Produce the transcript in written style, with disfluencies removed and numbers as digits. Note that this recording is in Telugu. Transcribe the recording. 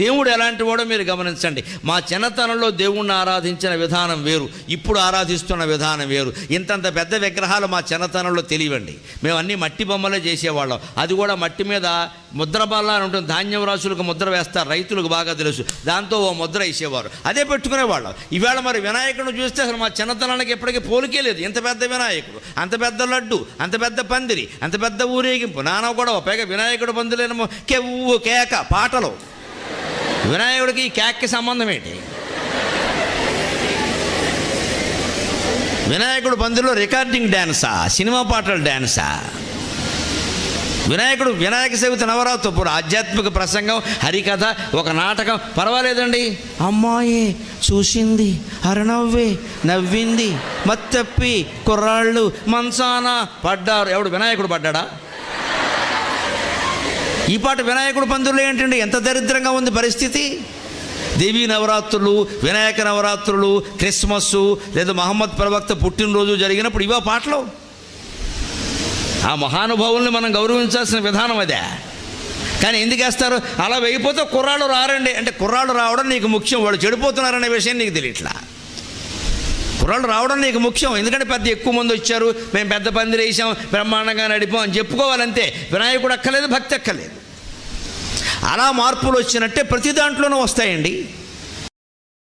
దేవుడు ఎలాంటి వాడో మీరు గమనించండి. మా చిన్నతనంలో దేవుణ్ణి ఆరాధించిన విధానం వేరు, ఇప్పుడు ఆరాధిస్తున్న విధానం వేరు. ఇంతంత పెద్ద విగ్రహాలు మా చిన్నతనంలో తెలియవండి. మేము అన్నీ మట్టి బొమ్మలే చేసేవాళ్ళం. అది కూడా మట్టి మీద ముద్ర బల్ల అని ఉంటుంది, ధాన్యం రాసులకు ముద్ర వేస్తారు, రైతులకు బాగా తెలుసు. దాంతో ఓ ముద్ర వేసేవారు, అదే పెట్టుకునేవాళ్ళం. ఈవేళ మరి వినాయకుడిని చూస్తే అసలు మా చిన్నతనానికి ఎప్పటికీ పోలికే లేదు. ఇంత పెద్ద వినాయకుడు, అంత పెద్ద లడ్డు, అంత పెద్ద పందిరి, అంత పెద్ద ఊరేగింపు, నానా గొడవ, పైగా వినాయకుడు పందిలేమో కెవ్వు కేక పాటలు. వినాయకుడికి ఈ కేక్కి సంబంధం ఏంటి? వినాయకుడు పందిరిలో రికార్డింగ్ డ్యాన్సా, సినిమా పాటల డ్యాన్సా? వినాయక చవితి నవరాత్రి ఆధ్యాత్మిక ప్రసంగం, హరికథ, ఒక నాటకం పర్వాలేదండి. అమ్మాయి చూసింది, అరనవ్వే నవ్వింది, మత్తప్పి కుర్రాళ్ళు మంచాన పడ్డారు. ఎవడు వినాయకుడు పడ్డాడా? ఈ పాట వినాయకుడు పందిరిలో ఏంటండి? ఎంత దరిద్రంగా ఉంది పరిస్థితి. దేవీ నవరాత్రులు, వినాయక నవరాత్రులు, క్రిస్మస్సు లేదా మహమ్మద్ ప్రవక్త పుట్టినరోజు జరిగినప్పుడు ఇవా పాటలు. ఆ మహానుభావుల్ని మనం గౌరవించాల్సిన విధానం అదే. కానీ ఎందుకు వేస్తారు? అలా వేయిపోతే కుర్రాళ్ళు రారండి అంటే, కుర్రాళ్ళు రావడం నీకు ముఖ్యం, వాళ్ళు చెడిపోతున్నారనే విషయం నీకు తెలియట్లా. కుర్రాళ్ళు రావడం నీకు ముఖ్యం, ఎందుకంటే పెద్ద ఎక్కువ మంది వచ్చారు, మేము పెద్ద పందిరి వేసాం, బ్రహ్మాండంగా నడిపాం అని చెప్పుకోవాలంతే. వినాయకుడు అక్కర్లేదు, భక్తి అక్కర్లేదు. అలా మార్పులు వచ్చినట్టే ప్రతి దాంట్లోనూ వస్తాయండి.